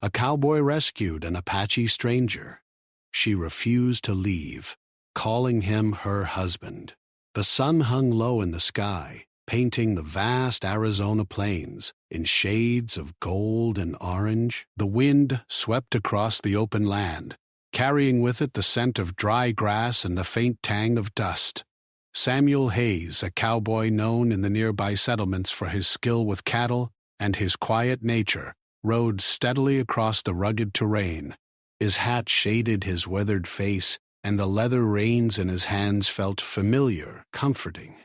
A cowboy rescued an Apache stranger. She refused to leave, calling him her husband. The sun hung low in the sky, painting the vast Arizona plains in shades of gold and orange. The wind swept across the open land, carrying with it the scent of dry grass and the faint tang of dust. Samuel Hayes, a cowboy known in the nearby settlements for his skill with cattle and his quiet nature, rode steadily across the rugged terrain. His hat shaded his weathered face, and the leather reins in his hands felt familiar, comforting.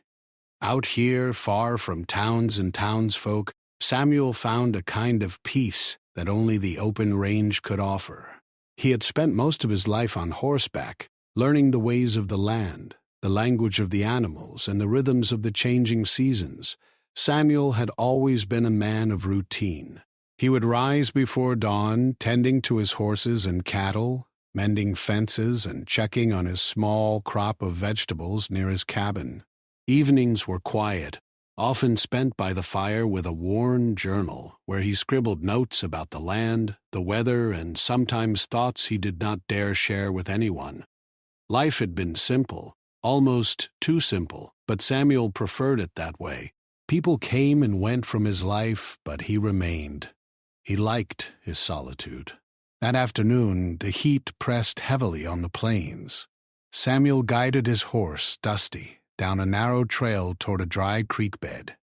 Out here, far from towns and townsfolk, Samuel found a kind of peace that only the open range could offer. He had spent most of his life on horseback, learning the ways of the land, the language of the animals, and the rhythms of the changing seasons. Samuel had always been a man of routine. He would rise before dawn, tending to his horses and cattle, mending fences and checking on his small crop of vegetables near his cabin. Evenings were quiet, often spent by the fire with a worn journal where he scribbled notes about the land, the weather, and sometimes thoughts he did not dare share with anyone. Life had been simple, almost too simple, but Samuel preferred it that way. People came and went from his life, but he remained. He liked his solitude. That afternoon, the heat pressed heavily on the plains. Samuel guided his horse, Dusty, down a narrow trail toward a dry creek bed.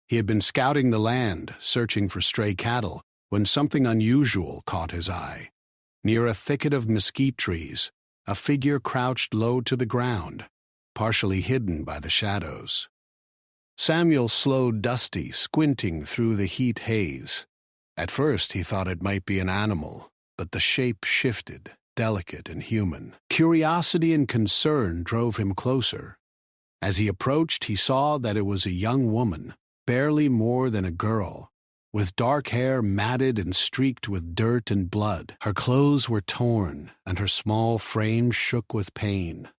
He had been scouting the land, searching for stray cattle, when something unusual caught his eye. Near a thicket of mesquite trees, a figure crouched low to the ground, partially hidden by the shadows. Samuel slowed Dusty, squinting through the heat haze. At first he thought it might be an animal, but the shape shifted, delicate and human. Curiosity and concern drove him closer. As he approached, he saw that it was a young woman, barely more than a girl, with dark hair matted and streaked with dirt and blood. Her clothes were torn, and her small frame shook with pain.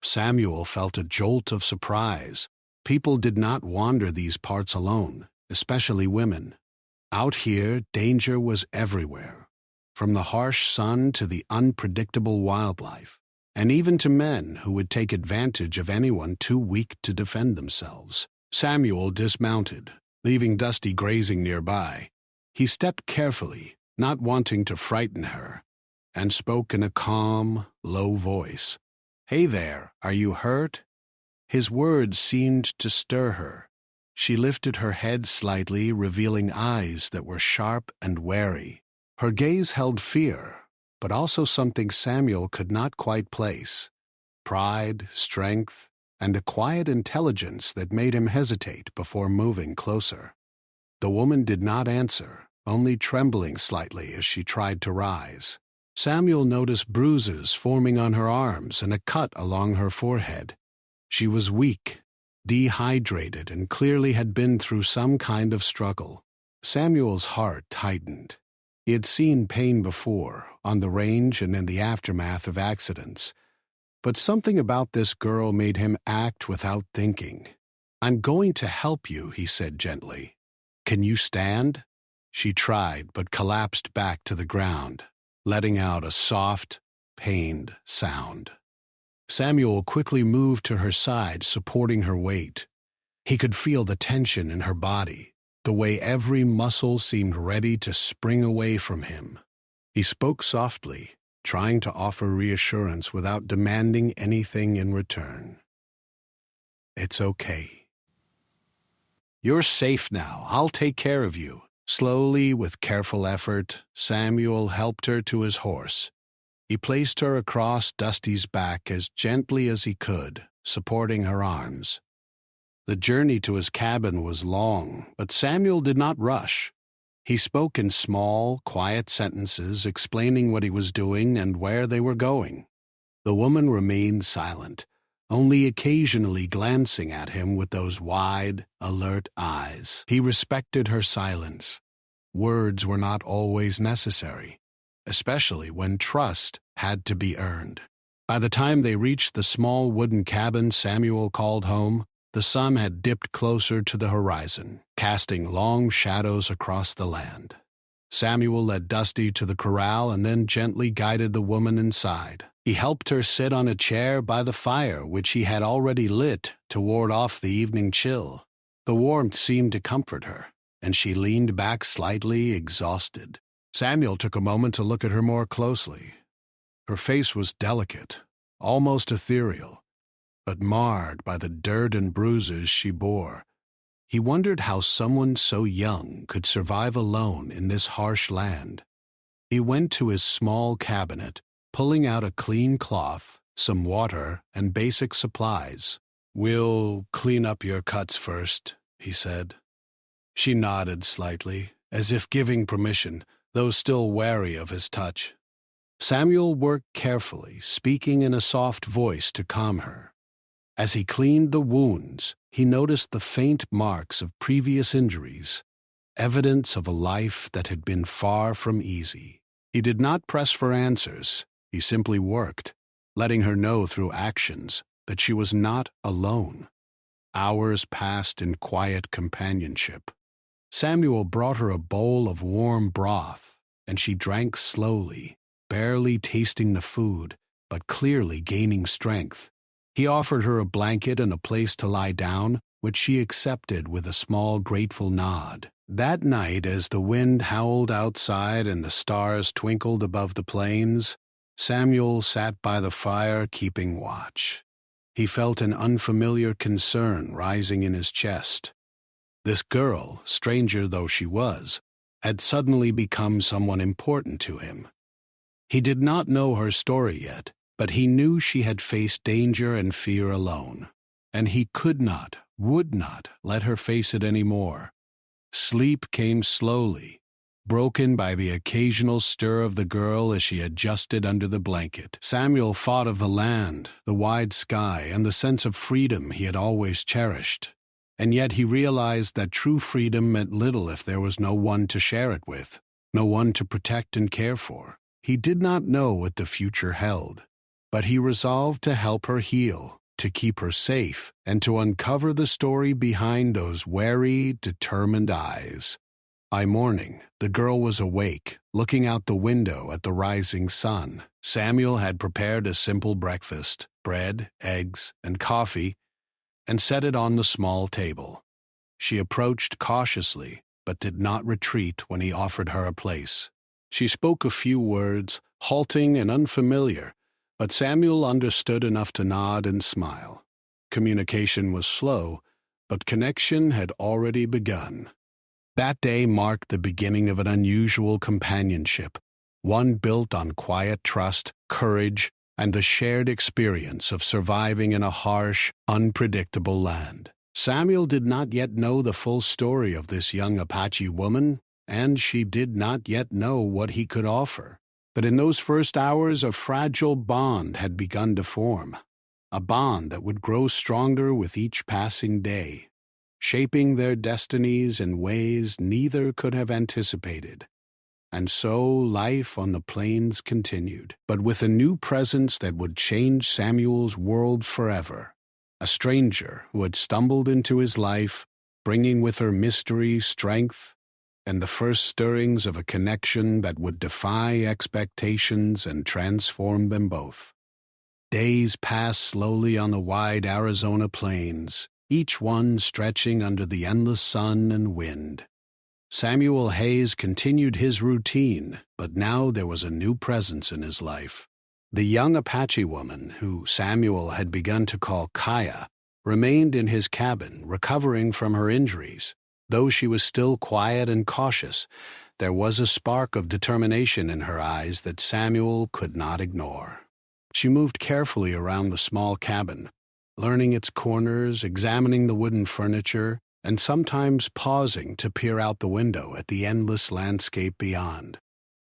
Samuel felt a jolt of surprise. People did not wander these parts alone, especially women. Out here, danger was everywhere, from the harsh sun to the unpredictable wildlife, and even to men who would take advantage of anyone too weak to defend themselves. Samuel dismounted, leaving Dusty grazing nearby. He stepped carefully, not wanting to frighten her, and spoke in a calm, low voice. "Hey there, are you hurt?" His words seemed to stir her. She lifted her head slightly, revealing eyes that were sharp and wary. Her gaze held fear, but also something Samuel could not quite place: pride, strength, and a quiet intelligence that made him hesitate before moving closer. The woman did not answer, only trembling slightly as she tried to rise. Samuel noticed bruises forming on her arms and a cut along her forehead. She was weak, dehydrated, and clearly had been through some kind of struggle. Samuel's heart tightened. He had seen pain before, on the range and in the aftermath of accidents. But something about this girl made him act without thinking. "I'm going to help you," he said gently. "Can you stand?" She tried, but collapsed back to the ground, letting out a soft, pained sound. Samuel quickly moved to her side, supporting her weight. He could feel the tension in her body, the way every muscle seemed ready to spring away from him. He spoke softly, trying to offer reassurance without demanding anything in return. "It's okay. You're safe now. I'll take care of you." Slowly, with careful effort, Samuel helped her to his horse. He placed her across Dusty's back as gently as he could, supporting her arms. The journey to his cabin was long, but Samuel did not rush. He spoke in small, quiet sentences, explaining what he was doing and where they were going. The woman remained silent, only occasionally glancing at him with those wide, alert eyes. He respected her silence. Words were not always necessary, especially when trust had to be earned. By the time they reached the small wooden cabin Samuel called home, the sun had dipped closer to the horizon, casting long shadows across the land. Samuel led Dusty to the corral and then gently guided the woman inside. He helped her sit on a chair by the fire, which he had already lit to ward off the evening chill. The warmth seemed to comfort her, and she leaned back slightly exhausted. Samuel took a moment to look at her more closely. Her face was delicate, almost ethereal, but marred by the dirt and bruises she bore. He wondered how someone so young could survive alone in this harsh land. He went to his small cabinet, pulling out a clean cloth, some water, and basic supplies. "We'll clean up your cuts first," he said. She nodded slightly, as if giving permission, though still wary of his touch. Samuel worked carefully, speaking in a soft voice to calm her. As he cleaned the wounds, he noticed the faint marks of previous injuries, evidence of a life that had been far from easy. He did not press for answers. He simply worked, letting her know through actions that she was not alone. Hours passed in quiet companionship. Samuel brought her a bowl of warm broth, and she drank slowly, barely tasting the food, but clearly gaining strength. He offered her a blanket and a place to lie down, which she accepted with a small grateful nod. That night, as the wind howled outside and the stars twinkled above the plains, Samuel sat by the fire keeping watch. He felt an unfamiliar concern rising in his chest. This girl, stranger though she was, had suddenly become someone important to him. He did not know her story yet, but he knew she had faced danger and fear alone, and he could not, would not, let her face it any more. Sleep came slowly, broken by the occasional stir of the girl as she adjusted under the blanket. Samuel thought of the land, the wide sky, and the sense of freedom he had always cherished. And yet he realized that true freedom meant little if there was no one to share it with, no one to protect and care for. He did not know what the future held, but he resolved to help her heal, to keep her safe, and to uncover the story behind those wary, determined eyes. By morning, the girl was awake, looking out the window at the rising sun. Samuel had prepared a simple breakfast, bread, eggs, and coffee, and set it on the small table. She approached cautiously, but did not retreat when he offered her a place. She spoke a few words, halting and unfamiliar, but Samuel understood enough to nod and smile. Communication was slow, but connection had already begun. That day marked the beginning of an unusual companionship, one built on quiet trust, courage, and the shared experience of surviving in a harsh, unpredictable land. Samuel did not yet know the full story of this young Apache woman, and she did not yet know what he could offer. But in those first hours, a fragile bond had begun to form, a bond that would grow stronger with each passing day, shaping their destinies in ways neither could have anticipated. And so life on the plains continued, but with a new presence that would change Samuel's world forever. A stranger who had stumbled into his life, bringing with her mystery, strength, and the first stirrings of a connection that would defy expectations and transform them both. Days passed slowly on the wide Arizona plains, each one stretching under the endless sun and wind. Samuel Hayes continued his routine, but now there was a new presence in his life. The young Apache woman, who Samuel had begun to call Kaya, remained in his cabin, recovering from her injuries. Though she was still quiet and cautious, there was a spark of determination in her eyes that Samuel could not ignore. She moved carefully around the small cabin, learning its corners, examining the wooden furniture, and sometimes pausing to peer out the window at the endless landscape beyond.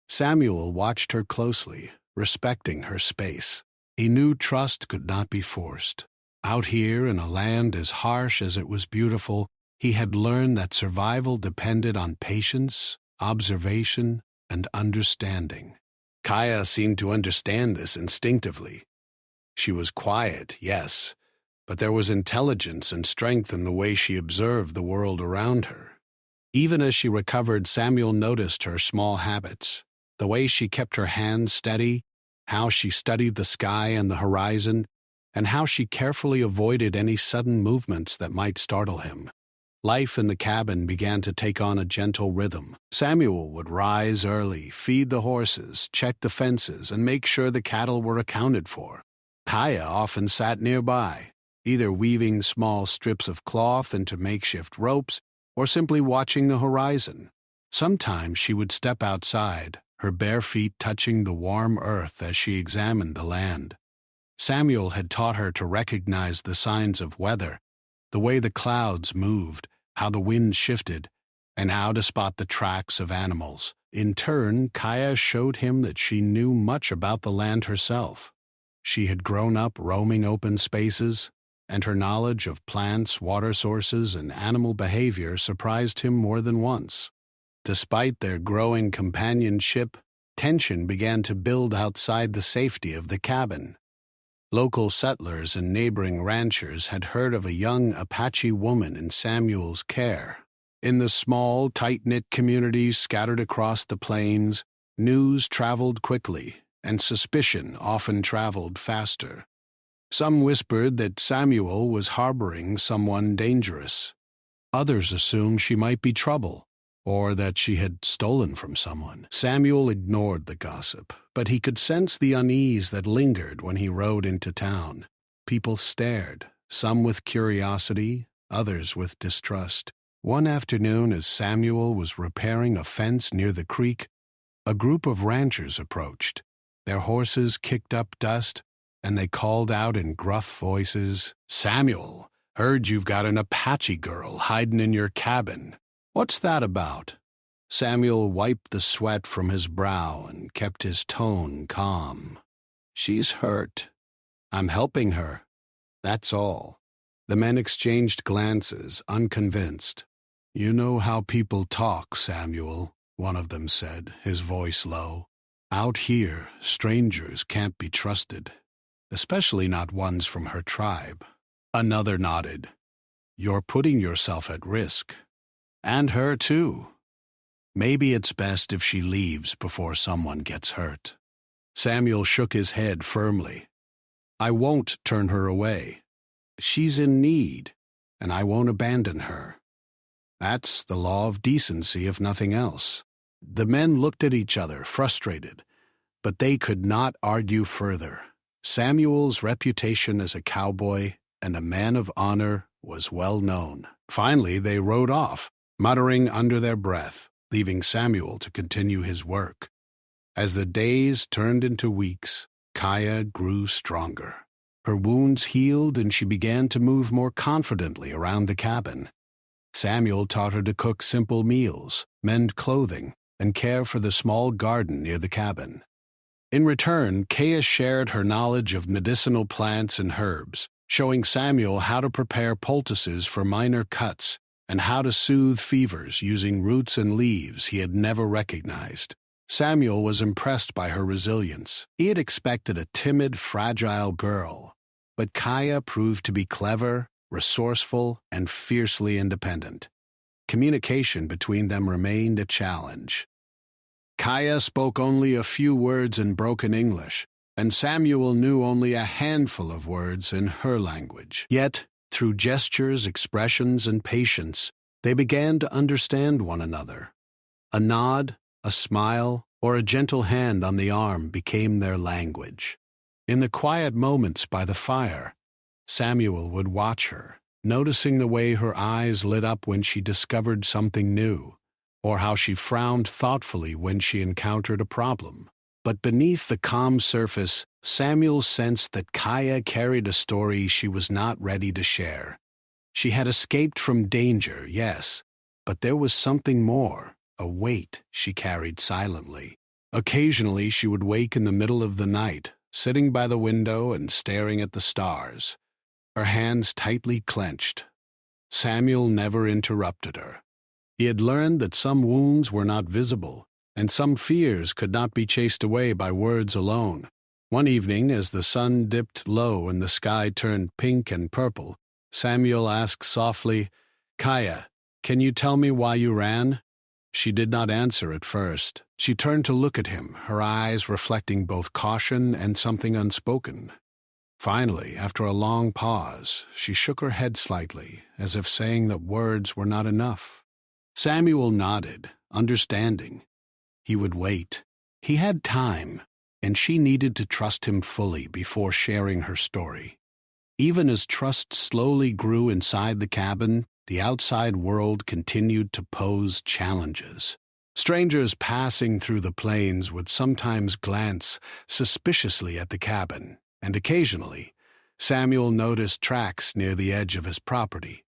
Samuel watched her closely, respecting her space. He knew trust could not be forced. Out here in a land as harsh as it was beautiful, he had learned that survival depended on patience, observation, and understanding. Kaya seemed to understand this instinctively. She was quiet, yes, but there was intelligence and strength in the way she observed the world around her. Even as she recovered, Samuel noticed her small habits, the way she kept her hands steady, how she studied the sky and the horizon, and how she carefully avoided any sudden movements that might startle him. Life in the cabin began to take on a gentle rhythm. Samuel would rise early, feed the horses, check the fences, and make sure the cattle were accounted for. Kaya often sat nearby, either weaving small strips of cloth into makeshift ropes or simply watching the horizon. Sometimes she would step outside, her bare feet touching the warm earth as she examined the land. Samuel had taught her to recognize the signs of weather, the way the clouds moved, how the wind shifted, and how to spot the tracks of animals. In turn, Kaya showed him that she knew much about the land herself. She had grown up roaming open spaces, and her knowledge of plants, water sources, and animal behavior surprised him more than once. Despite their growing companionship, tension began to build outside the safety of the cabin. Local settlers and neighboring ranchers had heard of a young Apache woman in Samuel's care. In the small, tight-knit communities scattered across the plains, news traveled quickly, and suspicion often traveled faster. Some whispered that Samuel was harboring someone dangerous. Others assumed she might be trouble, or that she had stolen from someone. Samuel ignored the gossip, but he could sense the unease that lingered when he rode into town. People stared, some with curiosity, others with distrust. One afternoon, as Samuel was repairing a fence near the creek, a group of ranchers approached. Their horses kicked up dust, and they called out in gruff voices, "Samuel, heard you've got an Apache girl hiding in your cabin. What's that about?" Samuel wiped the sweat from his brow and kept his tone calm. "She's hurt. I'm helping her. That's all." The men exchanged glances, unconvinced. "You know how people talk, Samuel," one of them said, his voice low. "Out here, strangers can't be trusted, especially not ones from her tribe." Another nodded. "You're putting yourself at risk. And her, too. Maybe it's best if she leaves before someone gets hurt." Samuel shook his head firmly. "I won't turn her away. She's in need, and I won't abandon her. That's the law of decency, if nothing else." The men looked at each other, frustrated, but they could not argue further. Samuel's reputation as a cowboy and a man of honor was well known. Finally, they rode off, muttering under their breath, leaving Samuel to continue his work. As the days turned into weeks, Kaya grew stronger. Her wounds healed and she began to move more confidently around the cabin. Samuel taught her to cook simple meals, mend clothing, and care for the small garden near the cabin. In return, Kaya shared her knowledge of medicinal plants and herbs, showing Samuel how to prepare poultices for minor cuts and how to soothe fevers using roots and leaves he had never recognized. Samuel was impressed by her resilience. He had expected a timid, fragile girl, but Kaya proved to be clever, resourceful, and fiercely independent. Communication between them remained a challenge. Kaya spoke only a few words in broken English, and Samuel knew only a handful of words in her language. Yet, through gestures, expressions, and patience, they began to understand one another. A nod, a smile, or a gentle hand on the arm became their language. In the quiet moments by the fire, Samuel would watch her, noticing the way her eyes lit up when she discovered something new, or how she frowned thoughtfully when she encountered a problem. But beneath the calm surface, Samuel sensed that Kaya carried a story she was not ready to share. She had escaped from danger, yes, but there was something more, a weight she carried silently. Occasionally she would wake in the middle of the night, sitting by the window and staring at the stars, her hands tightly clenched. Samuel never interrupted her. He had learned that some wounds were not visible, and some fears could not be chased away by words alone. One evening, as the sun dipped low and the sky turned pink and purple, Samuel asked softly, "Kaya, "Can you tell me why you ran?" She did not answer at first. She turned to look at him, her eyes reflecting both caution and something unspoken. Finally, after a long pause, she shook her head slightly, as if saying that words were not enough. Samuel nodded, understanding. He would wait. He had time, and she needed to trust him fully before sharing her story. Even as trust slowly grew inside the cabin, the outside world continued to pose challenges. Strangers passing through the plains would sometimes glance suspiciously at the cabin, and occasionally, Samuel noticed tracks near the edge of his property,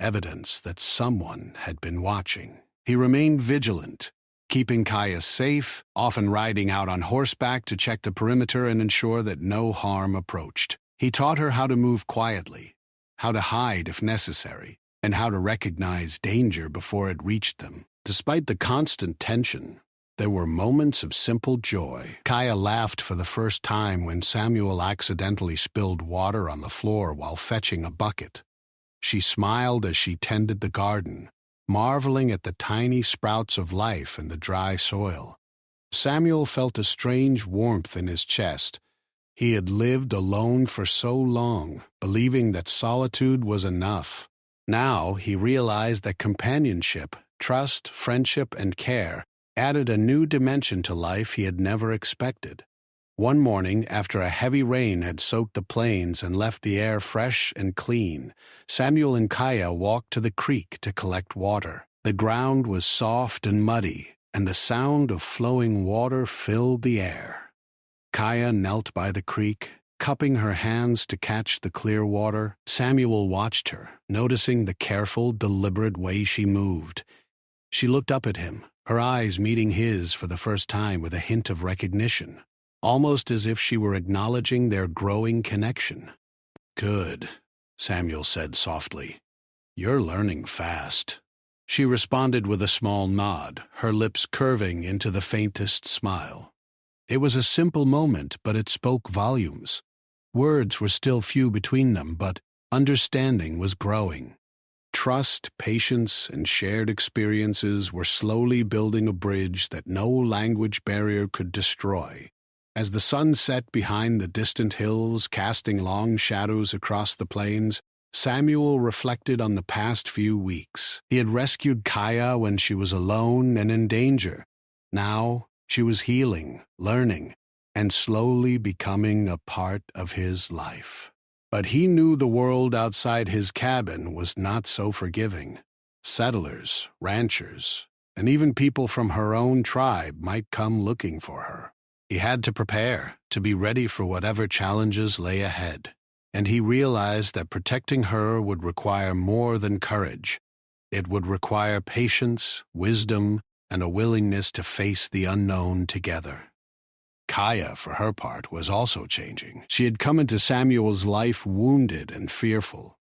evidence that someone had been watching. He remained vigilant, keeping Kaya safe, often riding out on horseback to check the perimeter and ensure that no harm approached. He taught her how to move quietly, how to hide if necessary, and how to recognize danger before it reached them. Despite the constant tension, there were moments of simple joy. Kaya laughed for the first time when Samuel accidentally spilled water on the floor while fetching a bucket. She smiled as she tended the garden, marveling at the tiny sprouts of life in the dry soil. Samuel felt a strange warmth in his chest. He had lived alone for so long, believing that solitude was enough. Now he realized that companionship, trust, friendship, and care added a new dimension to life he had never expected. One morning, after a heavy rain had soaked the plains and left the air fresh and clean, Samuel and Kaya walked to the creek to collect water. The ground was soft and muddy, and the sound of flowing water filled the air. Kaya knelt by the creek, cupping her hands to catch the clear water. Samuel watched her, noticing the careful, deliberate way she moved. She looked up at him, her eyes meeting his for the first time with a hint of recognition, almost as if she were acknowledging their growing connection. "Good," Samuel said softly. "You're learning fast." She responded with a small nod, her lips curving into the faintest smile. It was a simple moment, but it spoke volumes. Words were still few between them, but understanding was growing. Trust, patience, and shared experiences were slowly building a bridge that no language barrier could destroy. As the sun set behind the distant hills, casting long shadows across the plains, Samuel reflected on the past few weeks. He had rescued Kaya when she was alone and in danger. Now she was healing, learning, and slowly becoming a part of his life. But he knew the world outside his cabin was not so forgiving. Settlers, ranchers, and even people from her own tribe might come looking for her. He had to prepare, to be ready for whatever challenges lay ahead. And he realized that protecting her would require more than courage. It would require patience, wisdom, and a willingness to face the unknown together. Kaya, for her part, was also changing. She had come into Samuel's life wounded and fearful,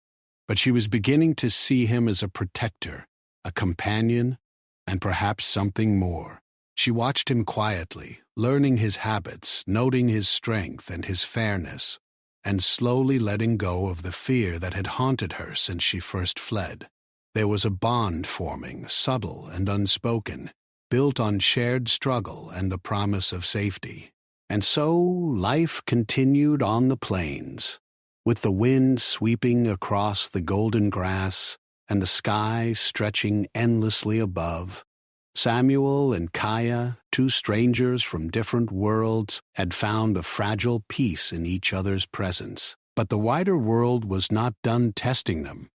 but she was beginning to see him as a protector, a companion, and perhaps something more. She watched him quietly, learning his habits, noting his strength and his fairness, and slowly letting go of the fear that had haunted her since she first fled. There was a bond forming, subtle and unspoken, built on shared struggle and the promise of safety. And so life continued on the plains, with the wind sweeping across the golden grass and the sky stretching endlessly above. Samuel and Kaya, two strangers from different worlds, had found a fragile peace in each other's presence. But the wider world was not done testing them.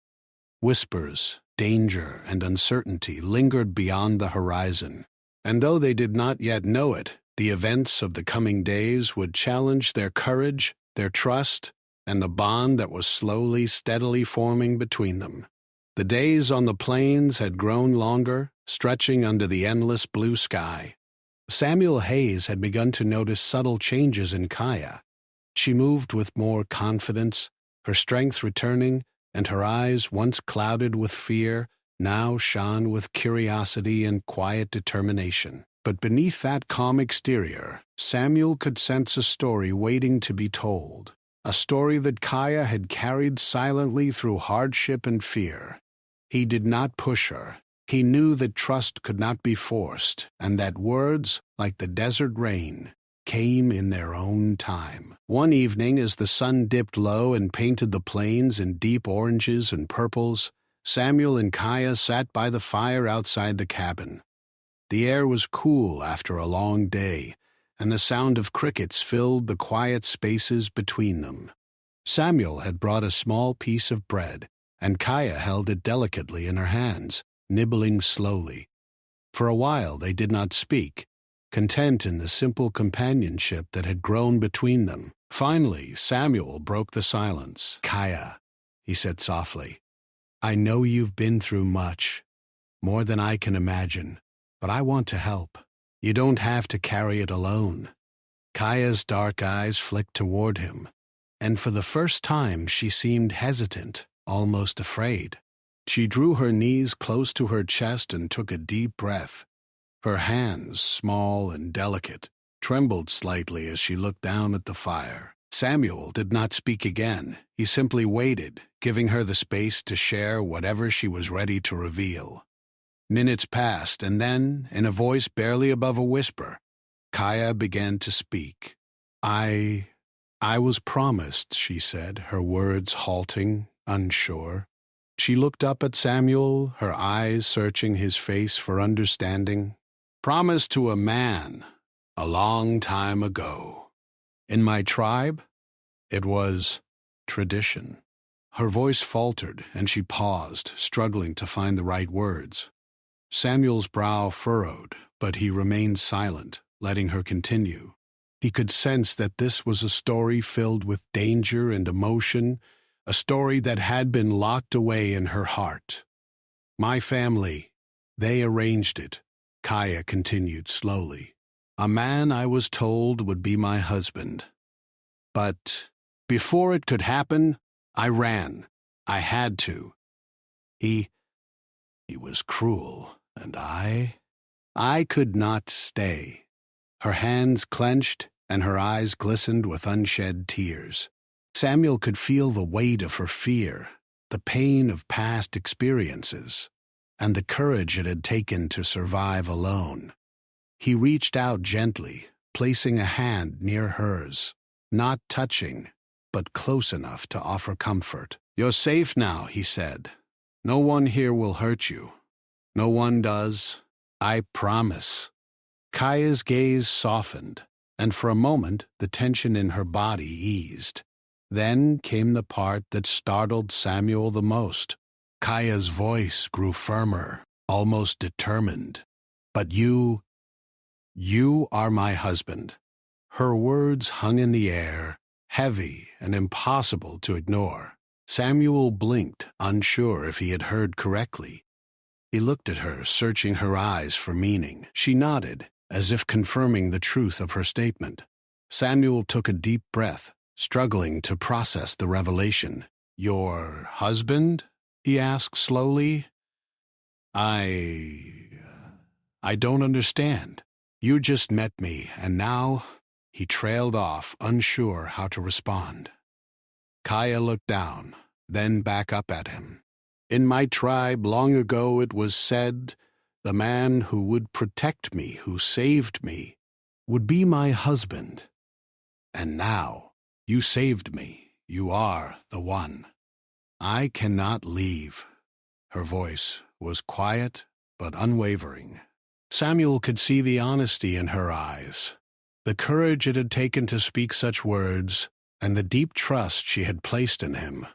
Whispers, danger, and uncertainty lingered beyond the horizon. And though they did not yet know it, the events of the coming days would challenge their courage, their trust, and the bond that was slowly, steadily forming between them. The days on the plains had grown longer, stretching under the endless blue sky. Samuel Hayes had begun to notice subtle changes in Kaya. She moved with more confidence, her strength returning, and her eyes, once clouded with fear, now shone with curiosity and quiet determination. But beneath that calm exterior, Samuel could sense a story waiting to be told, a story that Kaya had carried silently through hardship and fear. He did not push her. He knew that trust could not be forced, and that words, like the desert rain, came in their own time. One evening, as the sun dipped low and painted the plains in deep oranges and purples, Samuel and Kaya sat by the fire outside the cabin. The air was cool after a long day, and the sound of crickets filled the quiet spaces between them. Samuel had brought a small piece of bread, and Kaya held it delicately in her hands, nibbling slowly. For a while they did not speak, content in the simple companionship that had grown between them. Finally, Samuel broke the silence. "Kaya," he said softly, "I know you've been through much, more than I can imagine, but I want to help. You don't have to carry it alone." Kaya's dark eyes flicked toward him, and for the first time she seemed hesitant, almost afraid. She drew her knees close to her chest and took a deep breath. Her hands, small and delicate, trembled slightly as she looked down at the fire. Samuel did not speak again. He simply waited, giving her the space to share whatever she was ready to reveal. Minutes passed, and then, in a voice barely above a whisper, Kaya began to speak. I was promised," she said, her words halting, unsure. She looked up at Samuel, her eyes searching his face for understanding. "Promised to a man, a long time ago. In my tribe, it was tradition." Her voice faltered, and she paused, struggling to find the right words. Samuel's brow furrowed, but he remained silent, letting her continue. He could sense that this was a story filled with danger and emotion, a story that had been locked away in her heart. "My family, they arranged it," Kaya continued slowly. "A man I was told would be my husband. But before it could happen, I ran. I had to. He was cruel, and I could not stay." Her hands clenched, and her eyes glistened with unshed tears. Samuel could feel the weight of her fear, the pain of past experiences, and the courage it had taken to survive alone. He reached out gently, placing a hand near hers, not touching, but close enough to offer comfort. "You're safe now," he said. "No one here will hurt you. No one does. I promise." Kaya's gaze softened, and for a moment the tension in her body eased. Then came the part that startled Samuel the most. Kaya's voice grew firmer, almost determined. "But you are my husband." Her words hung in the air, heavy and impossible to ignore. Samuel blinked, unsure if he had heard correctly. He looked at her, searching her eyes for meaning. She nodded, as if confirming the truth of her statement. Samuel took a deep breath, struggling to process the revelation. "Your husband?" he asked slowly. I don't understand. You just met me, and now—" He trailed off, unsure how to respond. Kaya looked down, then back up at him. "In my tribe long ago it was said, the man who would protect me, who saved me, would be my husband. And now, you saved me. You are the one. I cannot leave." Her voice was quiet but unwavering. Samuel could see the honesty in her eyes, the courage it had taken to speak such words, and the deep trust she had placed in him.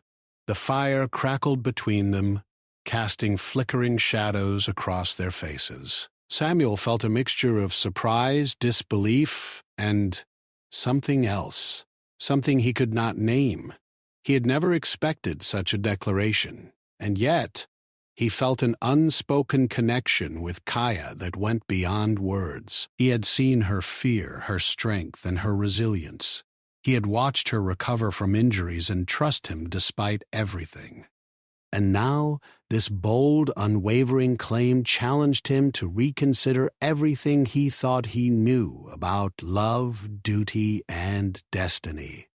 The fire crackled between them, casting flickering shadows across their faces. Samuel felt a mixture of surprise, disbelief, and something else, something he could not name. He had never expected such a declaration, and yet he felt an unspoken connection with Kaya that went beyond words. He had seen her fear, her strength, and her resilience. He had watched her recover from injuries and trust him despite everything. And now, this bold, unwavering claim challenged him to reconsider everything he thought he knew about love, duty, and destiny.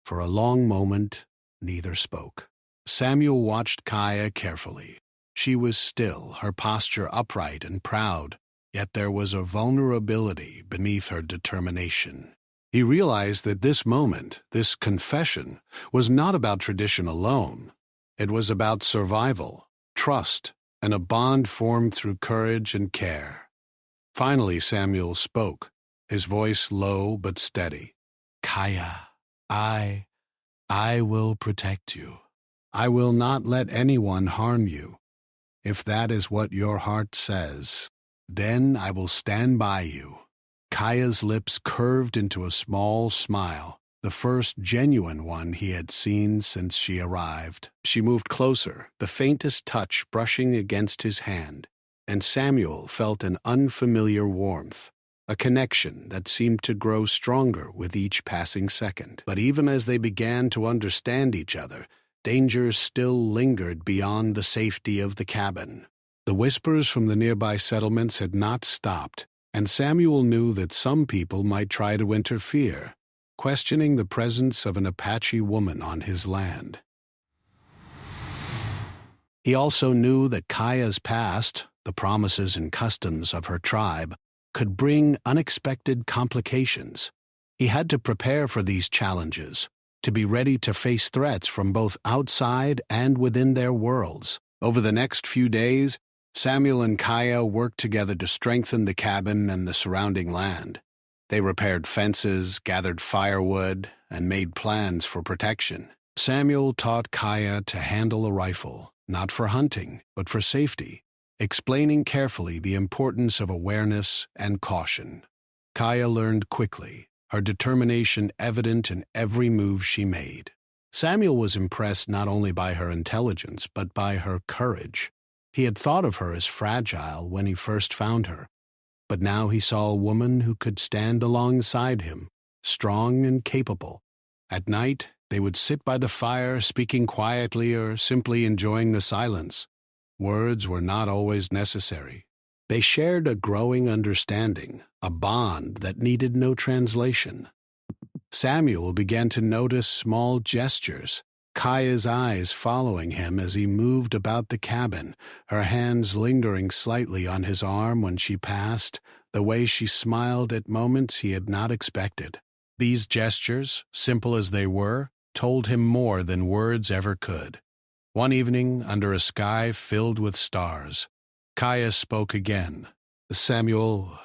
For a long moment, neither spoke. Samuel watched Kaya carefully. She was still, her posture upright and proud, yet there was a vulnerability beneath her determination. He realized that this moment, this confession, was not about tradition alone. It was about survival, trust, and a bond formed through courage and care. Finally, Samuel spoke, his voice low but steady. "Kaya, I will protect you. I will not let anyone harm you. If that is what your heart says, then I will stand by you." Kaya's lips curved into a small smile, the first genuine one he had seen since she arrived. She moved closer, the faintest touch brushing against his hand, and Samuel felt an unfamiliar warmth, a connection that seemed to grow stronger with each passing second. But even as they began to understand each other, dangers still lingered beyond the safety of the cabin. The whispers from the nearby settlements had not stopped, and Samuel knew that some people might try to interfere, questioning the presence of an Apache woman on his land. He also knew that Kaya's past, the promises and customs of her tribe, could bring unexpected complications. He had to prepare for these challenges, to be ready to face threats from both outside and within their worlds. Over the next few days, Samuel and Kaya worked together to strengthen the cabin and the surrounding land. They repaired fences, gathered firewood, and made plans for protection. Samuel taught Kaya to handle a rifle, not for hunting, but for safety, explaining carefully the importance of awareness and caution. Kaya learned quickly, her determination evident in every move she made. Samuel was impressed not only by her intelligence, but by her courage. He had thought of her as fragile when he first found her, but now he saw a woman who could stand alongside him, strong and capable. At night, they would sit by the fire, speaking quietly or simply enjoying the silence. Words were not always necessary. They shared a growing understanding, a bond that needed no translation. Samuel began to notice small gestures, Kaya's eyes following him as he moved about the cabin, her hands lingering slightly on his arm when she passed, the way she smiled at moments he had not expected. These gestures, simple as they were, told him more than words ever could. One evening, under a sky filled with stars, Kaya spoke again. "Samuel,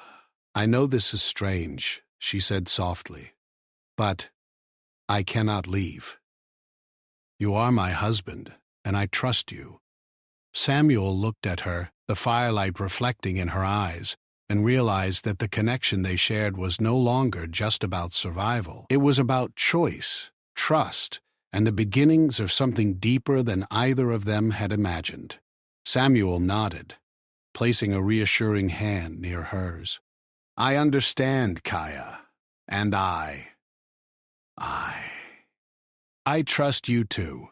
I know this is strange," she said softly, "but I cannot leave. You are my husband, and I trust you." Samuel looked at her, the firelight reflecting in her eyes, and realized that the connection they shared was no longer just about survival. It was about choice, trust, and the beginnings of something deeper than either of them had imagined. Samuel nodded, placing a reassuring hand near hers. "I understand, Kaya, and I trust you too.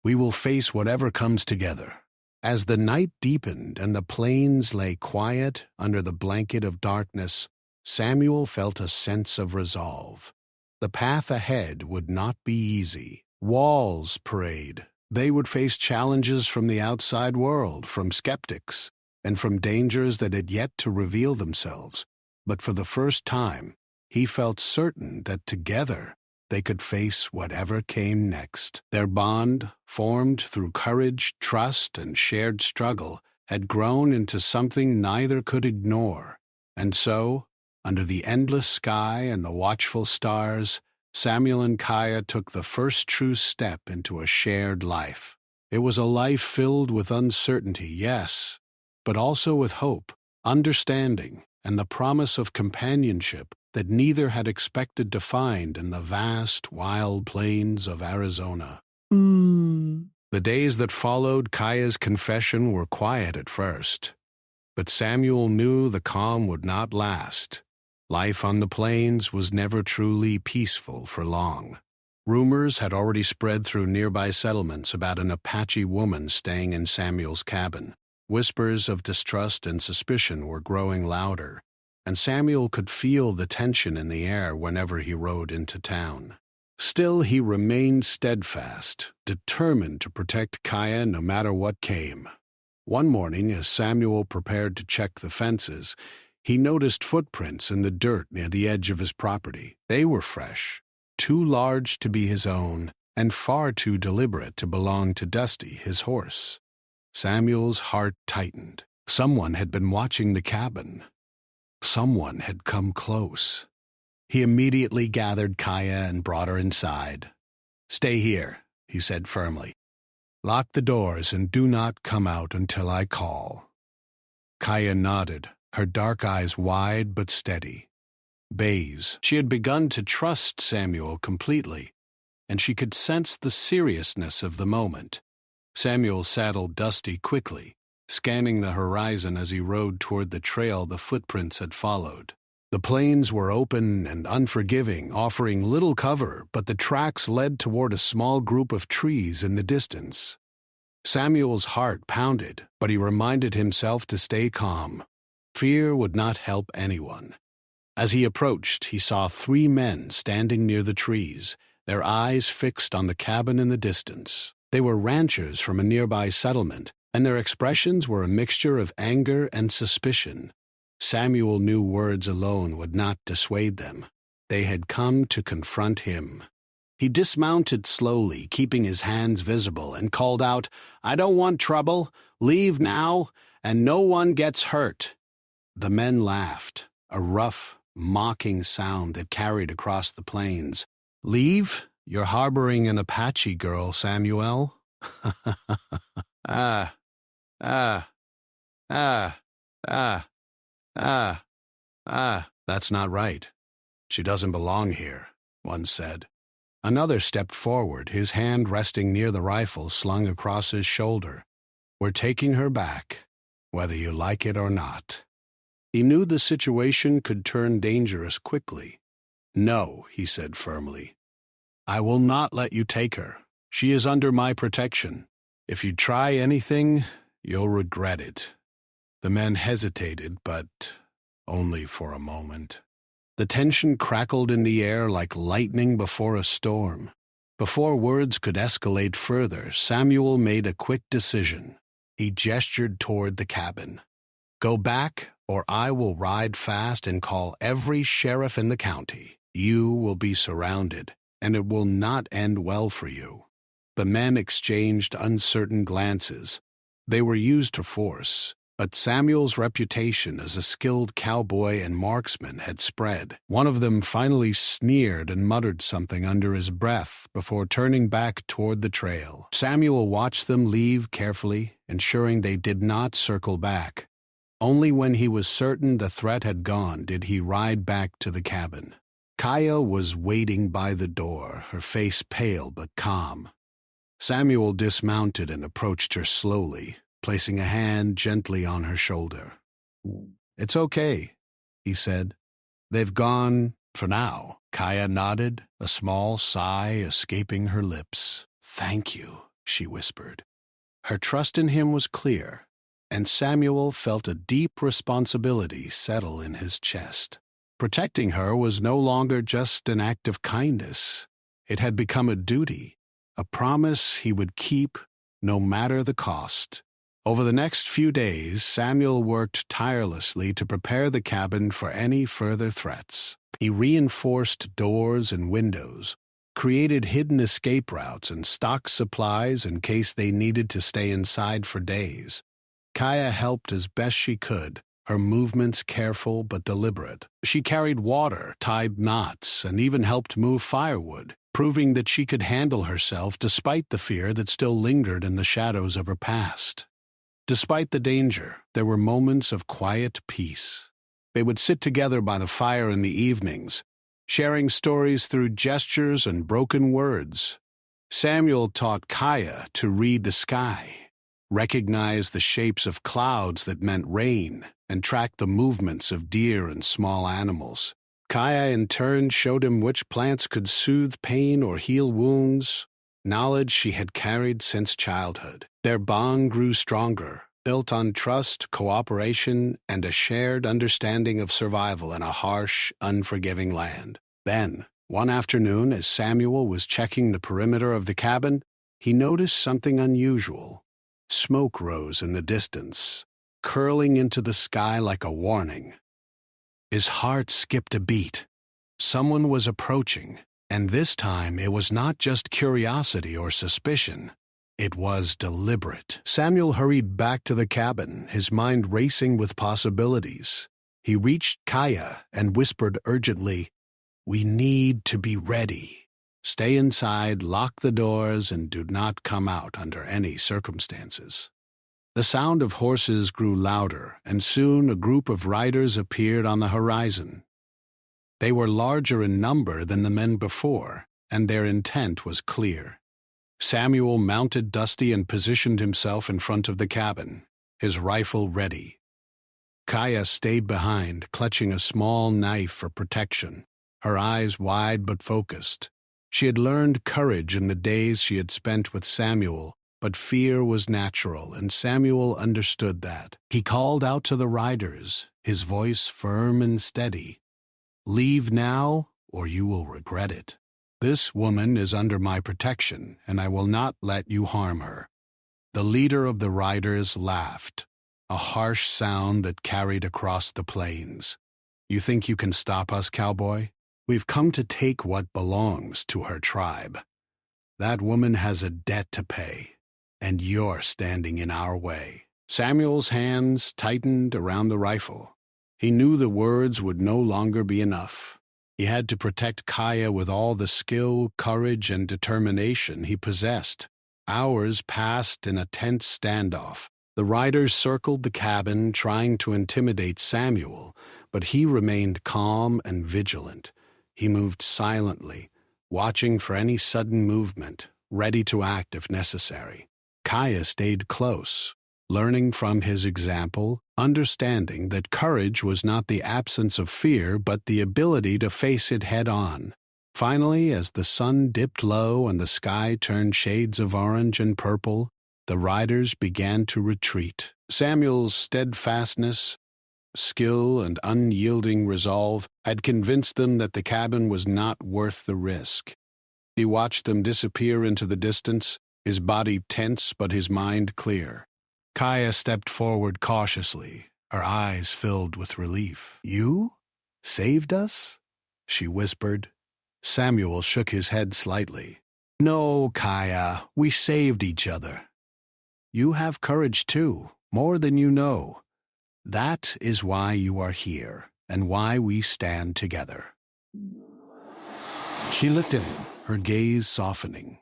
We will face whatever comes together." As the night deepened and the plains lay quiet under the blanket of darkness, Samuel felt a sense of resolve. The path ahead would not be easy. Walls parade. They would face challenges from the outside world, from skeptics, and from dangers that had yet to reveal themselves. But for the first time, he felt certain that together they could face whatever came next. Their bond, formed through courage, trust, and shared struggle, had grown into something neither could ignore. And so, under the endless sky and the watchful stars, Samuel and Kaya took the first true step into a shared life. It was a life filled with uncertainty, yes, but also with hope, understanding, and the promise of companionship that neither had expected to find in the vast, wild plains of Arizona. The days that followed Kaya's confession were quiet at first, but Samuel knew the calm would not last. Life on the plains was never truly peaceful for long. Rumors had already spread through nearby settlements about an Apache woman staying in Samuel's cabin. Whispers of distrust and suspicion were growing louder, and Samuel could feel the tension in the air whenever he rode into town. Still, he remained steadfast, determined to protect Kaya no matter what came. One morning, as Samuel prepared to check the fences, he noticed footprints in the dirt near the edge of his property. They were fresh, too large to be his own, and far too deliberate to belong to Dusty, his horse. Samuel's heart tightened. Someone had been watching the cabin. Someone had come close. He immediately gathered Kaya and brought her inside. "Stay here," he said firmly. "Lock the doors and do not come out until I call." Kaya nodded, her dark eyes wide but steady. Bays. She had begun to trust Samuel completely, and she could sense the seriousness of the moment. Samuel saddled Dusty quickly, scanning the horizon as he rode toward the trail the footprints had followed. The plains were open and unforgiving, offering little cover, but the tracks led toward a small group of trees in the distance. Samuel's heart pounded, but he reminded himself to stay calm. Fear would not help anyone. As he approached, he saw 3 men standing near the trees, their eyes fixed on the cabin in the distance. They were ranchers from a nearby settlement, and their expressions were a mixture of anger and suspicion. Samuel knew words alone would not dissuade them. They had come to confront him. He dismounted slowly, keeping his hands visible, and called out, "I don't want trouble. Leave now, and no one gets hurt." The men laughed, a rough, mocking sound that carried across the plains. "Leave? You're harboring an Apache girl, Samuel." Ah, ah, ah, ah, that's not right. She doesn't belong here, one said. Another stepped forward, his hand resting near the rifle slung across his shoulder. "We're taking her back, whether you like it or not." He knew the situation could turn dangerous quickly. "No," he said firmly. "I will not let you take her. She is under my protection. If you try anything, you'll regret it." The men hesitated, but only for a moment. The tension crackled in the air like lightning before a storm. Before words could escalate further, Samuel made a quick decision. He gestured toward the cabin. "Go back, or I will ride fast and call every sheriff in the county. You will be surrounded, and it will not end well for you." The men exchanged uncertain glances. They were used to force, but Samuel's reputation as a skilled cowboy and marksman had spread. One of them finally sneered and muttered something under his breath before turning back toward the trail. Samuel watched them leave carefully, ensuring they did not circle back. Only when he was certain the threat had gone did he ride back to the cabin. Kaya was waiting by the door, her face pale but calm. Samuel dismounted and approached her slowly, placing a hand gently on her shoulder. "It's okay," he said. "They've gone for now." Kaya nodded, a small sigh escaping her lips. "Thank you," she whispered. Her trust in him was clear, and Samuel felt a deep responsibility settle in his chest. Protecting her was no longer just an act of kindness. It had become a duty, a promise he would keep no matter the cost. Over the next few days, Samuel worked tirelessly to prepare the cabin for any further threats. He reinforced doors and windows, created hidden escape routes, and stocked supplies in case they needed to stay inside for days. Kaya helped as best she could, her movements careful but deliberate. She carried water, tied knots, and even helped move firewood, proving that she could handle herself despite the fear that still lingered in the shadows of her past. Despite the danger, there were moments of quiet peace. They would sit together by the fire in the evenings, sharing stories through gestures and broken words. Samuel taught Kaya to read the sky, recognize the shapes of clouds that meant rain, and track the movements of deer and small animals. Kaya in turn showed him which plants could soothe pain or heal wounds, knowledge she had carried since childhood. Their bond grew stronger, built on trust, cooperation, and a shared understanding of survival in a harsh, unforgiving land. Then, one afternoon, as Samuel was checking the perimeter of the cabin, he noticed something unusual. Smoke rose in the distance, curling into the sky like a warning. His heart skipped a beat. Someone was approaching, and this time it was not just curiosity or suspicion. It was deliberate. Samuel hurried back to the cabin, his mind racing with possibilities. He reached Kaya and whispered urgently, "We need to be ready. Stay inside, lock the doors, and do not come out under any circumstances." The sound of horses grew louder, and soon a group of riders appeared on the horizon. They were larger in number than the men before, and their intent was clear. Samuel mounted Dusty and positioned himself in front of the cabin, his rifle ready. Kaya stayed behind, clutching a small knife for protection, her eyes wide but focused. She had learned courage in the days she had spent with Samuel, but fear was natural, and Samuel understood that. He called out to the riders, his voice firm and steady. "Leave now, or you will regret it. This woman is under my protection, and I will not let you harm her." The leader of the riders laughed, a harsh sound that carried across the plains. "You think you can stop us, cowboy? We've come to take what belongs to her tribe. That woman has a debt to pay, and you're standing in our way." Samuel's hands tightened around the rifle. He knew the words would no longer be enough. He had to protect Kaya with all the skill, courage, and determination he possessed. Hours passed in a tense standoff. The riders circled the cabin, trying to intimidate Samuel, but he remained calm and vigilant. He moved silently, watching for any sudden movement, ready to act if necessary. Kaya stayed close, learning from his example, understanding that courage was not the absence of fear but the ability to face it head-on. Finally, as the sun dipped low and the sky turned shades of orange and purple, the riders began to retreat. Samuel's steadfastness, skill, and unyielding resolve had convinced them that the cabin was not worth the risk. He watched them disappear into the distance, his body tense but his mind clear. Kaya stepped forward cautiously, her eyes filled with relief. "You? Saved us?" she whispered. Samuel shook his head slightly. "No, Kaya, we saved each other. You have courage too, more than you know. That is why you are here, and why we stand together." She looked at him, her gaze softening.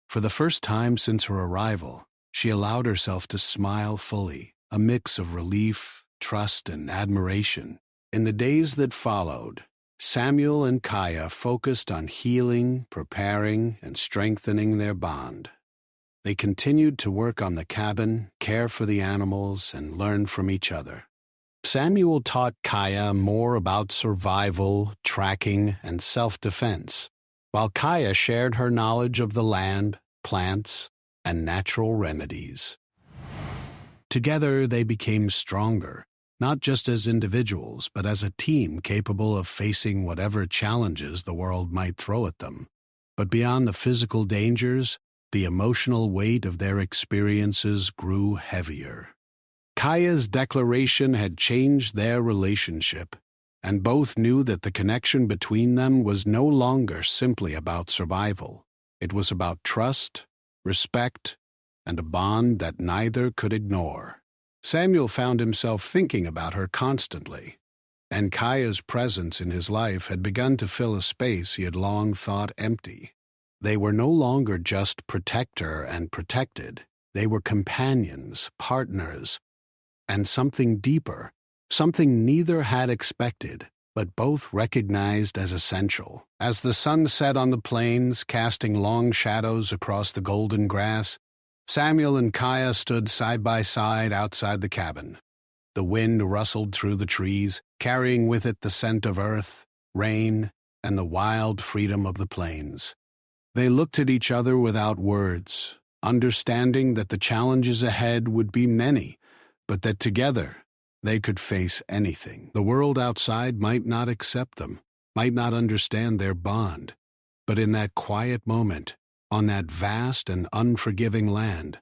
For the first time since her arrival, she allowed herself to smile fully, a mix of relief, trust, and admiration. In the days that followed, Samuel and Kaya focused on healing, preparing, and strengthening their bond. They continued to work on the cabin, care for the animals, and learn from each other. Samuel taught Kaya more about survival, tracking, and self-defense, while Kaya shared her knowledge of the land, plants, and natural remedies. Together they became stronger, not just as individuals, but as a team capable of facing whatever challenges the world might throw at them. But beyond the physical dangers, the emotional weight of their experiences grew heavier. Kaya's declaration had changed their relationship, and both knew that the connection between them was no longer simply about survival. It was about trust, respect, and a bond that neither could ignore. Samuel found himself thinking about her constantly, and Kaya's presence in his life had begun to fill a space he had long thought empty. They were no longer just protector and protected. They were companions, partners, and something deeper, something neither had expected, but both recognized as essential. As the sun set on the plains, casting long shadows across the golden grass, Samuel and Kaya stood side by side outside the cabin. The wind rustled through the trees, carrying with it the scent of earth, rain, and the wild freedom of the plains. They looked at each other without words, understanding that the challenges ahead would be many, but that together they could face anything. The world outside might not accept them, might not understand their bond, but in that quiet moment, on that vast and unforgiving land,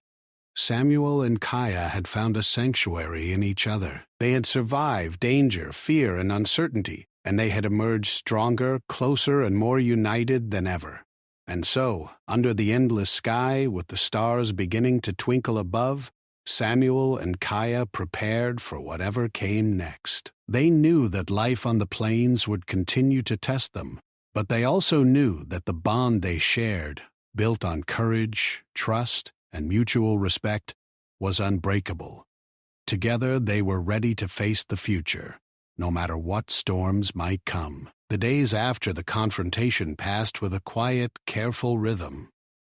Samuel and Kaya had found a sanctuary in each other. They had survived danger, fear, and uncertainty, and they had emerged stronger, closer, and more united than ever. And so, under the endless sky, with the stars beginning to twinkle above, Samuel and Kaya prepared for whatever came next. They knew that life on the plains would continue to test them, but they also knew that the bond they shared, built on courage, trust, and mutual respect, was unbreakable. Together they were ready to face the future, no matter what storms might come. The days after the confrontation passed with a quiet, careful rhythm.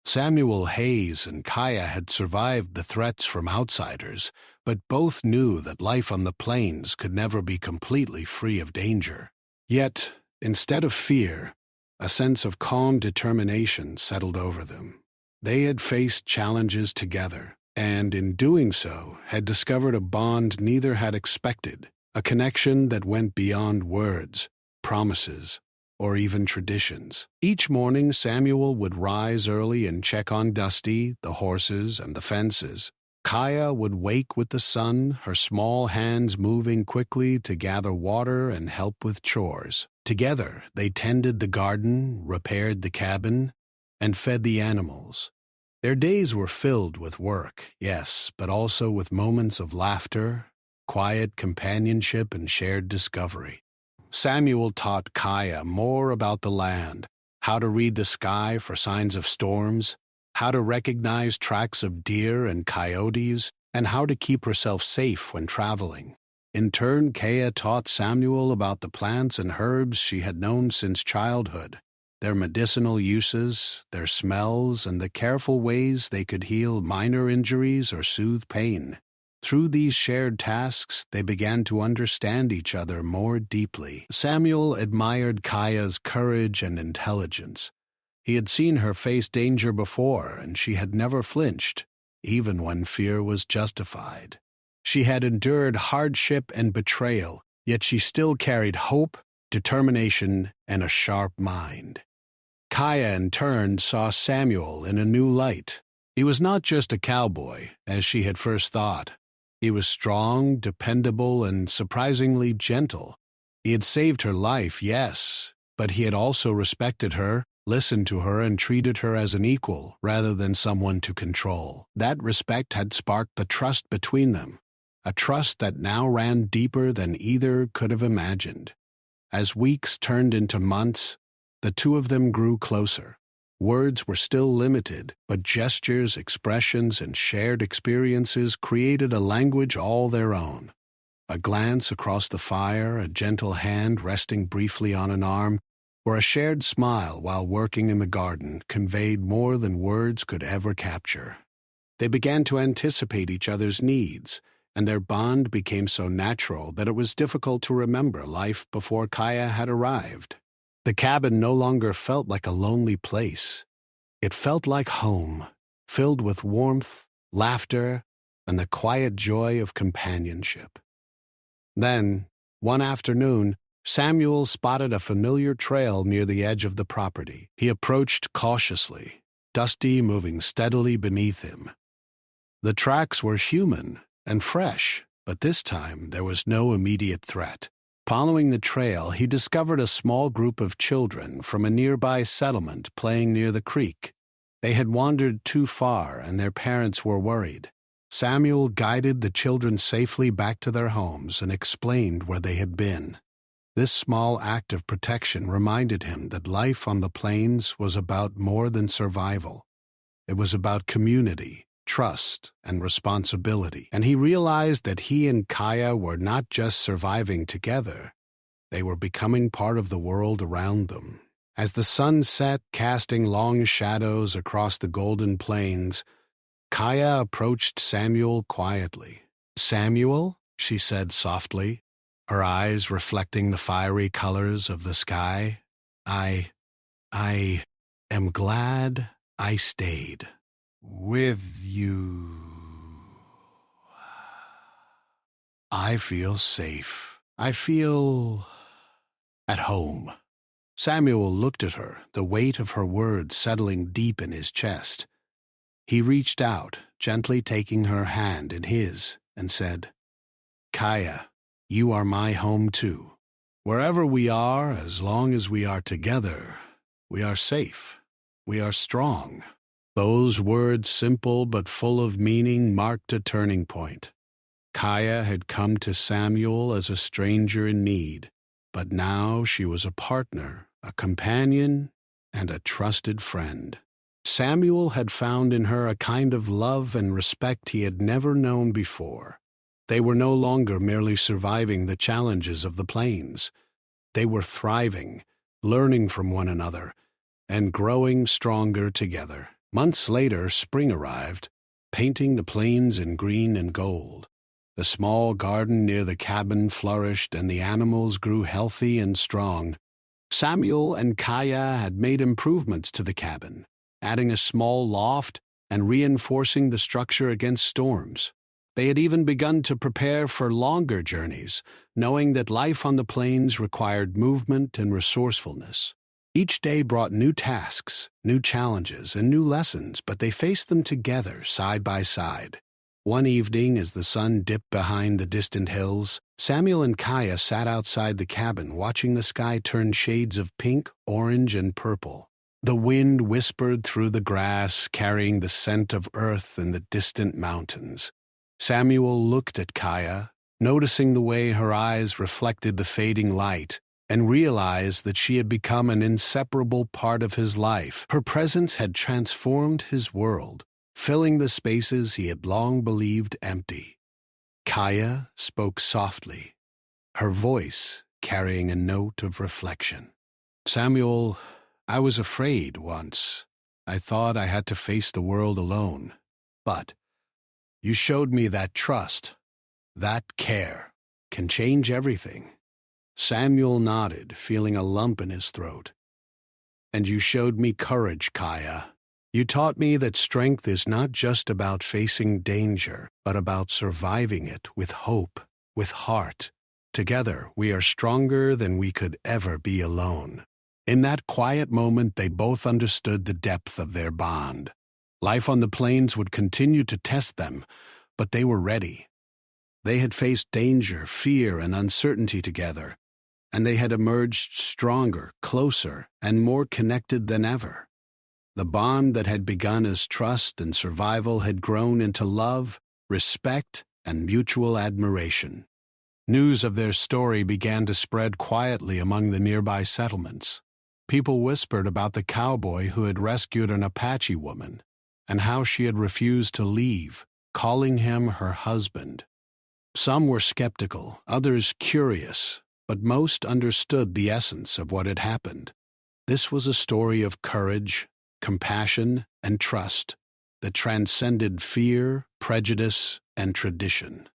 Samuel Hayes and Kaya had survived the threats from outsiders, but both knew that life on the plains could never be completely free of danger. Yet, instead of fear, a sense of calm determination settled over them. They had faced challenges together, and in doing so, had discovered a bond neither had expected, a connection that went beyond words, promises, or even traditions. Each morning, Samuel would rise early and check on Dusty, the horses, and the fences. Kaya would wake with the sun, her small hands moving quickly to gather water and help with chores. Together, they tended the garden, repaired the cabin, and fed the animals. Their days were filled with work, yes, but also with moments of laughter, quiet companionship, and shared discovery. Samuel taught Kaya more about the land, how to read the sky for signs of storms, how to recognize tracks of deer and coyotes, and how to keep herself safe when traveling. In turn, Kaya taught Samuel about the plants and herbs she had known since childhood, their medicinal uses, their smells, and the careful ways they could heal minor injuries or soothe pain. Through these shared tasks, they began to understand each other more deeply. Samuel admired Kaya's courage and intelligence. He had seen her face danger before, and she had never flinched, even when fear was justified. She had endured hardship and betrayal, yet she still carried hope, determination, and a sharp mind. Kaya, in turn, saw Samuel in a new light. He was not just a cowboy, as she had first thought. He was strong, dependable, and surprisingly gentle. He had saved her life, yes, but he had also respected her, listened to her, and treated her as an equal rather than someone to control. That respect had sparked the trust between them, a trust that now ran deeper than either could have imagined. As weeks turned into months, the two of them grew closer. Words were still limited, but gestures, expressions, and shared experiences created a language all their own. A glance across the fire, a gentle hand resting briefly on an arm, or a shared smile while working in the garden conveyed more than words could ever capture. They began to anticipate each other's needs, and their bond became so natural that it was difficult to remember life before Kaya had arrived. The cabin no longer felt like a lonely place. It felt like home, filled with warmth, laughter, and the quiet joy of companionship. Then, one afternoon, Samuel spotted a familiar trail near the edge of the property. He approached cautiously, Dusty moving steadily beneath him. The tracks were human and fresh, but this time there was no immediate threat. Following the trail, he discovered a small group of children from a nearby settlement playing near the creek. They had wandered too far, and their parents were worried. Samuel guided the children safely back to their homes and explained where they had been. This small act of protection reminded him that life on the plains was about more than survival. It was about community, trust, and responsibility, and he realized that he and Kaya were not just surviving together, they were becoming part of the world around them. As the sun set, casting long shadows across the golden plains, Kaya approached Samuel quietly. "Samuel," she said softly, her eyes reflecting the fiery colors of the sky, I am glad I stayed with you. I feel safe. I feel at home." Samuel looked at her, the weight of her words settling deep in his chest. He reached out, gently taking her hand in his, and said, "Kaya, you are my home too. Wherever we are, as long as we are together, we are safe. We are strong." Those words, simple but full of meaning, marked a turning point. Kaya had come to Samuel as a stranger in need, but now she was a partner, a companion, and a trusted friend. Samuel had found in her a kind of love and respect he had never known before. They were no longer merely surviving the challenges of the plains. They were thriving, learning from one another, and growing stronger together. Months later, spring arrived, painting the plains in green and gold. The small garden near the cabin flourished, and the animals grew healthy and strong. Samuel and Kaya had made improvements to the cabin, adding a small loft and reinforcing the structure against storms. They had even begun to prepare for longer journeys, knowing that life on the plains required movement and resourcefulness. Each day brought new tasks, new challenges, and new lessons, but they faced them together, side by side. One evening, as the sun dipped behind the distant hills, Samuel and Kaya sat outside the cabin, watching the sky turn shades of pink, orange, and purple. The wind whispered through the grass, carrying the scent of earth and the distant mountains. Samuel looked at Kaya, noticing the way her eyes reflected the fading light, and realized that she had become an inseparable part of his life. Her presence had transformed his world, filling the spaces he had long believed empty. Kaya spoke softly, her voice carrying a note of reflection. "Samuel, I was afraid once. I thought I had to face the world alone. But you showed me that trust, that care, can change everything." Samuel nodded, feeling a lump in his throat. "And you showed me courage, Kaya. You taught me that strength is not just about facing danger, but about surviving it with hope, with heart. Together, we are stronger than we could ever be alone." In that quiet moment, they both understood the depth of their bond. Life on the plains would continue to test them, but they were ready. They had faced danger, fear, and uncertainty together, and they had emerged stronger, closer, and more connected than ever. The bond that had begun as trust and survival had grown into love, respect, and mutual admiration. News of their story began to spread quietly among the nearby settlements. People whispered about the cowboy who had rescued an Apache woman, and how she had refused to leave, calling him her husband. Some were skeptical, others curious, but most understood the essence of what had happened. This was a story of courage, compassion, and trust that transcended fear, prejudice, and tradition.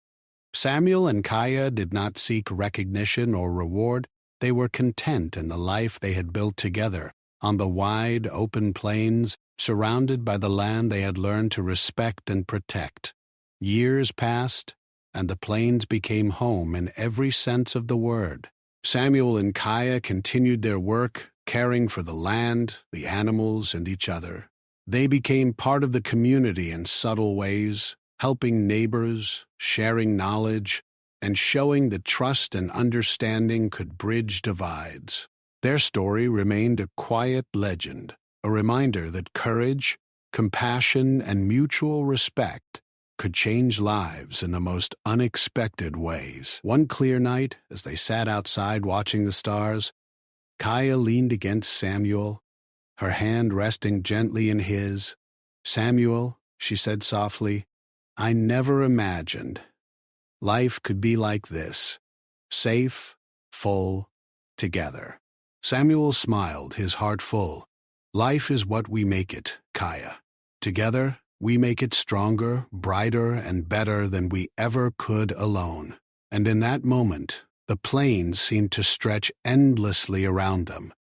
Samuel and Kaya did not seek recognition or reward. They were content in the life they had built together, on the wide, open plains, surrounded by the land they had learned to respect and protect. Years passed, and the plains became home in every sense of the word. Samuel and Kaya continued their work, caring for the land, the animals, and each other. They became part of the community in subtle ways, helping neighbors, sharing knowledge, and showing that trust and understanding could bridge divides. Their story remained a quiet legend, a reminder that courage, compassion, and mutual respect could change lives in the most unexpected ways. One clear night, as they sat outside watching the stars, Kaya leaned against Samuel, her hand resting gently in his. "Samuel," she said softly, "I never imagined life could be like this, safe, full, together." Samuel smiled, his heart full. "Life is what we make it, Kaya. Together, we make it stronger, brighter, and better than we ever could alone." And in that moment, the plains seemed to stretch endlessly around them,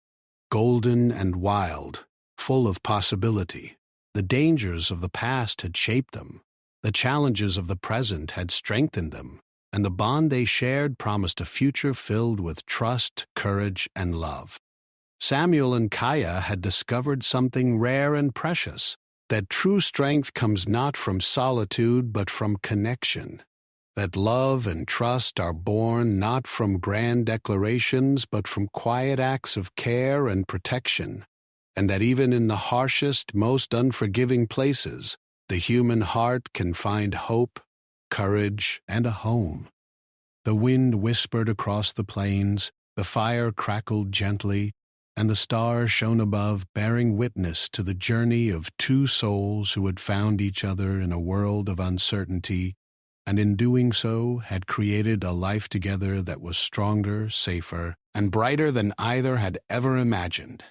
golden and wild, full of possibility. The dangers of the past had shaped them. The challenges of the present had strengthened them, and the bond they shared promised a future filled with trust, courage, and love. Samuel and Kaya had discovered something rare and precious, that true strength comes not from solitude but from connection, that love and trust are born not from grand declarations but from quiet acts of care and protection, and that even in the harshest, most unforgiving places, the human heart can find hope, courage, and a home. The wind whispered across the plains, the fire crackled gently, and the stars shone above, bearing witness to the journey of two souls who had found each other in a world of uncertainty, and in doing so had created a life together that was stronger, safer, and brighter than either had ever imagined.